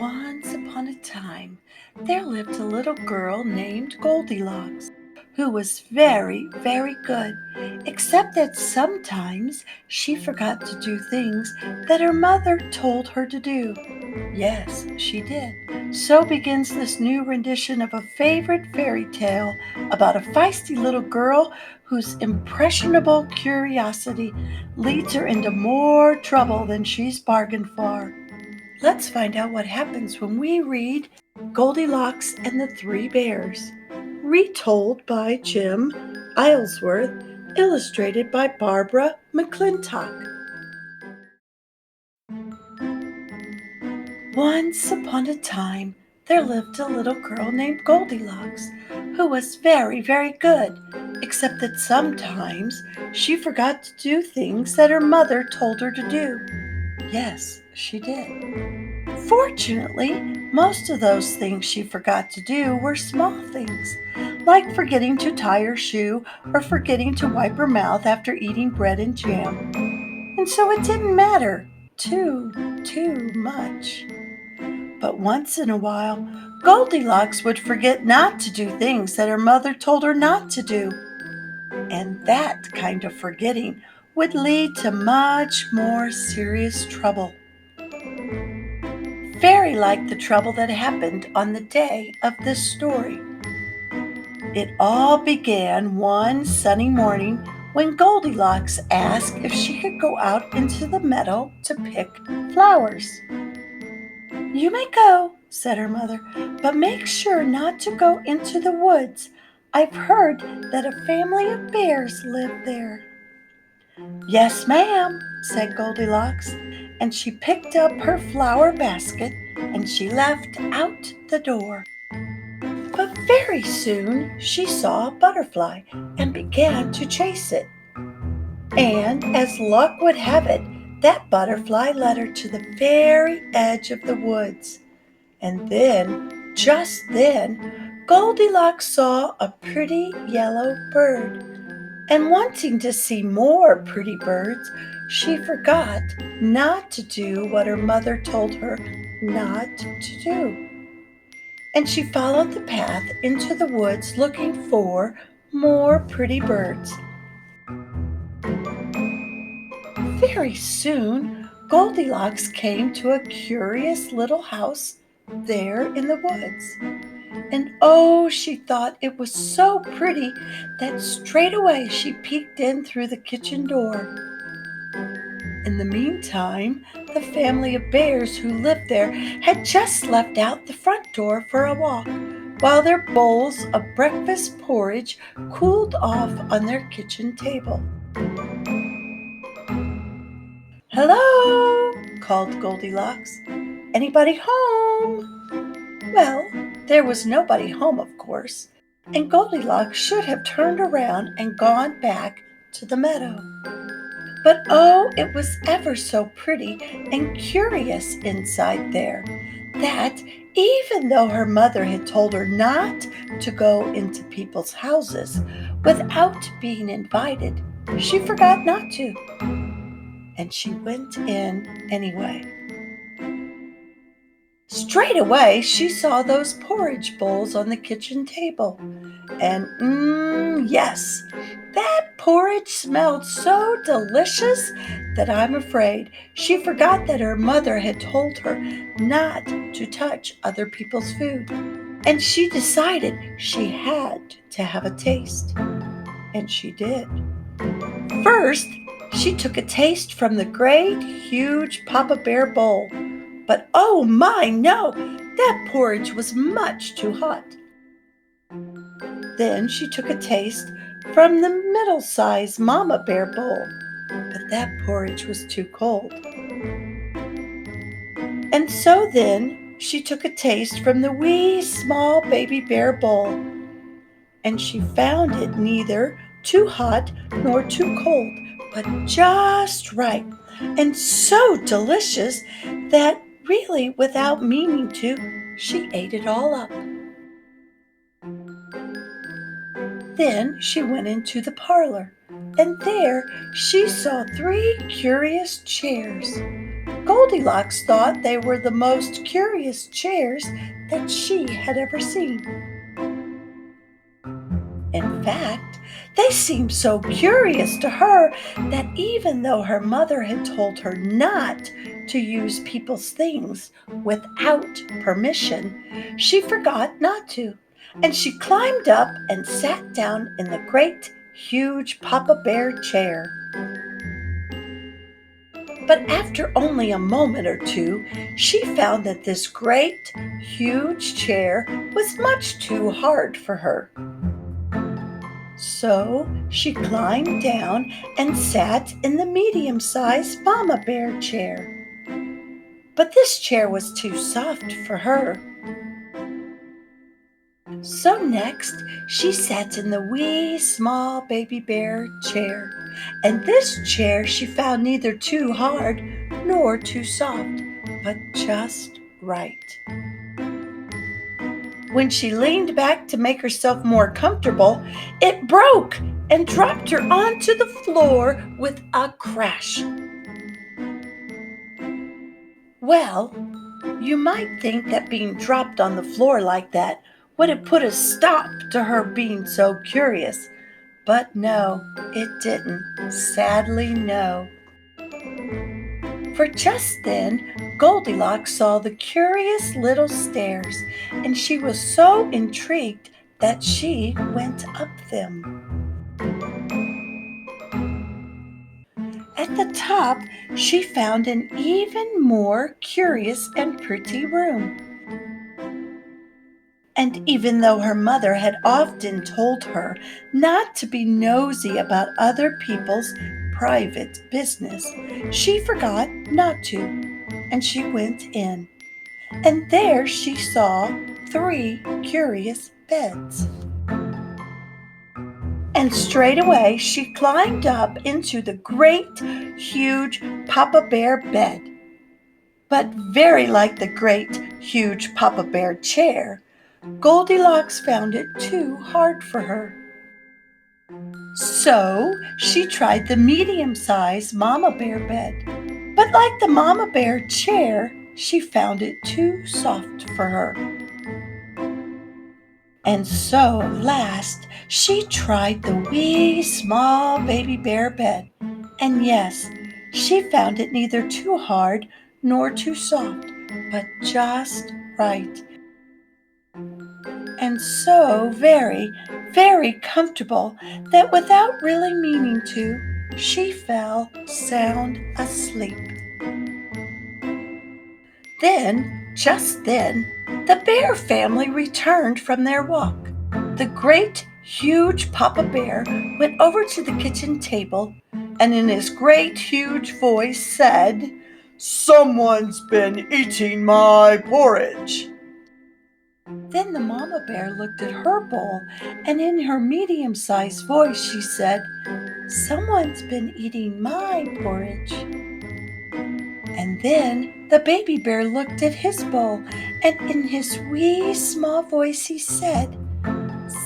Once upon a time, there lived a little girl named Goldilocks who was very, very good, except that sometimes she forgot to do things that her mother told her to do. Yes, she did. So begins this new rendition of a favorite fairy tale about a feisty little girl whose impressionable curiosity leads her into more trouble than she's bargained for. Let's find out what happens when we read Goldilocks and the Three Bears, retold by Jim Aylesworth, illustrated by Barbara McClintock. Once upon a time, there lived a little girl named Goldilocks who was very, very good, except that sometimes she forgot to do things that her mother told her to do. Yes, she did. Fortunately, most of those things she forgot to do were small things, like forgetting to tie her shoe or forgetting to wipe her mouth after eating bread and jam. And so it didn't matter too much. But once in a while, Goldilocks would forget not to do things that her mother told her not to do. And that kind of forgetting would lead to much more serious trouble. Very like the trouble that happened on the day of this story. It all began one sunny morning when Goldilocks asked if she could go out into the meadow to pick flowers. "You may go," said her mother, "but make sure not to go into the woods. I've heard that a family of bears live there." "Yes, ma'am," said Goldilocks, and she picked up her flower basket and she left out the door. But very soon she saw a butterfly and began to chase it. And as luck would have it, that butterfly led her to the very edge of the woods. And then, just then, Goldilocks saw a pretty yellow bird. And wanting to see more pretty birds, she forgot not to do what her mother told her not to do. And she followed the path into the woods looking for more pretty birds. Very soon, Goldilocks came to a curious little house there in the woods. And oh, she thought it was so pretty that straight away she peeked in through the kitchen door. In the meantime, the family of bears who lived there had just left out the front door for a walk, while their bowls of breakfast porridge cooled off on their kitchen table. "Hello," called Goldilocks. "Anybody home?" Well, there was nobody home, of course, and Goldilocks should have turned around and gone back to the meadow. But oh, it was ever so pretty and curious inside there, that even though her mother had told her not to go into people's houses without being invited, she forgot not to, and she went in anyway. Straight away, she saw those porridge bowls on the kitchen table. And yes, that porridge smelled so delicious that I'm afraid she forgot that her mother had told her not to touch other people's food. And she decided she had to have a taste. And she did. First, she took a taste from the great, huge Papa Bear bowl. But oh my, no, that porridge was much too hot. Then she took a taste from the middle-sized Mama Bear bowl, but that porridge was too cold. And so then she took a taste from the wee small Baby Bear bowl, and she found it neither too hot nor too cold, but just right, and so delicious that really, without meaning to, she ate it all up. Then she went into the parlor, and there she saw three curious chairs. Goldilocks thought they were the most curious chairs that she had ever seen. In fact, they seemed so curious to her that even though her mother had told her not to use people's things without permission, she forgot not to, and she climbed up and sat down in the great, huge Papa Bear chair. But after only a moment or two, she found that this great, huge chair was much too hard for her. So she climbed down and sat in the medium-sized Mama Bear chair. But this chair was too soft for her. So next, she sat in the wee, small Baby Bear chair. And this chair she found neither too hard nor too soft, but just right. When she leaned back to make herself more comfortable, it broke and dropped her onto the floor with a crash. Well, you might think that being dropped on the floor like that would have put a stop to her being so curious, but no, it didn't. Sadly, no. For just then, Goldilocks saw the curious little stairs, and she was so intrigued that she went up them. At the top, she found an even more curious and pretty room. And even though her mother had often told her not to be nosy about other people's private business, she forgot not to, and she went in. And there she saw 3 curious beds. And straight away she climbed up into the great, huge Papa Bear bed. But very like the great, huge Papa Bear chair, Goldilocks found it too hard for her. So she tried the medium-sized Mama Bear bed. But like the Mama Bear chair, she found it too soft for her. And so, last, she tried the wee, small Baby Bear bed. And yes, she found it neither too hard nor too soft, but just right. And so very, very comfortable that without really meaning to, she fell sound asleep. Then, just then, the Bear family returned from their walk. The great, huge Papa Bear went over to the kitchen table and in his great, huge voice said, "Someone's been eating my porridge." Then the Mama Bear looked at her bowl and in her medium-sized voice she said, "Someone's been eating my porridge." And then the Baby Bear looked at his bowl and in his wee small voice he said,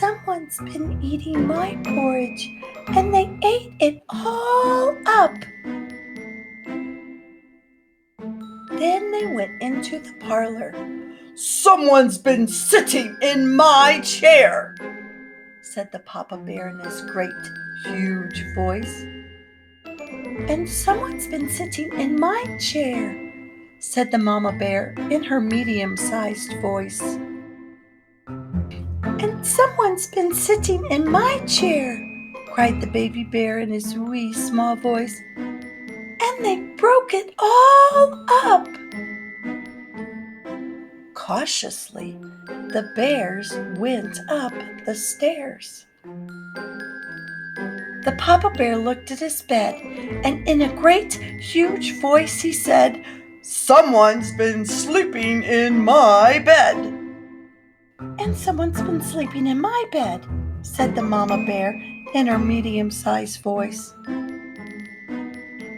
"Someone's been eating my porridge, and they ate it all up." Then they went into the parlor. "Someone's been sitting in my chair," said the Papa Bear in his great, huge voice. "And someone's been sitting in my chair," said the Mama Bear in her medium-sized voice. "And someone's been sitting in my chair," cried the Baby Bear in his wee small voice. "And they broke it all up." Cautiously, the bears went up the stairs. The Papa Bear looked at his bed, and in a great, huge voice he said, "Someone's been sleeping in my bed." "And someone's been sleeping in my bed," said the Mama Bear in her medium-sized voice.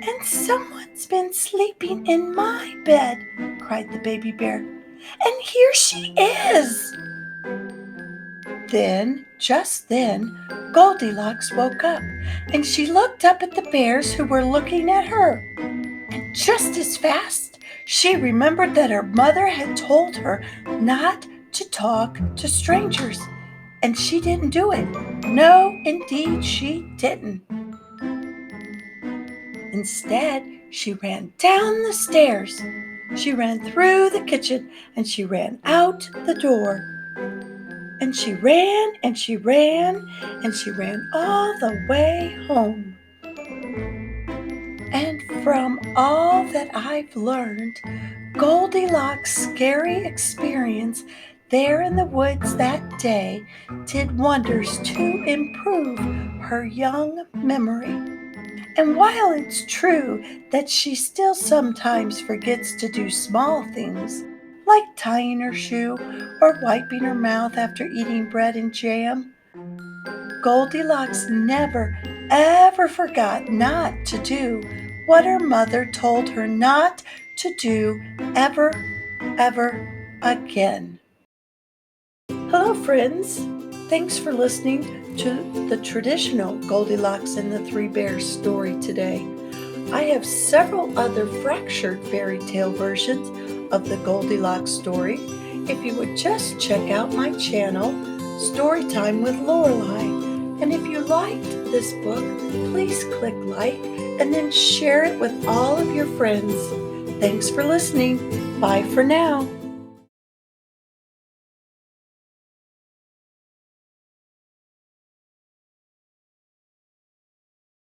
"And someone's been sleeping in my bed," cried the Baby Bear. "And here she is." Then, just then, Goldilocks woke up, and she looked up at the bears who were looking at her. And just as fast, She remembered that her mother had told her not to talk to strangers, and she didn't do it. No, indeed, she didn't. Instead, she ran down the stairs. She ran through the kitchen, and she ran out the door. And she ran, and she ran, and she ran all the way home. And from all that I've learned, Goldilocks' scary experience there in the woods that day did wonders to improve her young memory. And while it's true that she still sometimes forgets to do small things, like tying her shoe or wiping her mouth after eating bread and jam, Goldilocks never, ever forgot not to do what her mother told her not to do ever, ever again. Hello, friends. Thanks for listening to the traditional Goldilocks and the Three Bears story today. I have several other fractured fairy tale versions of the Goldilocks story. If you would just check out my channel, Storytime with Lorelei. And if you liked this book, please click like and then share it with all of your friends. Thanks for listening. Bye for now.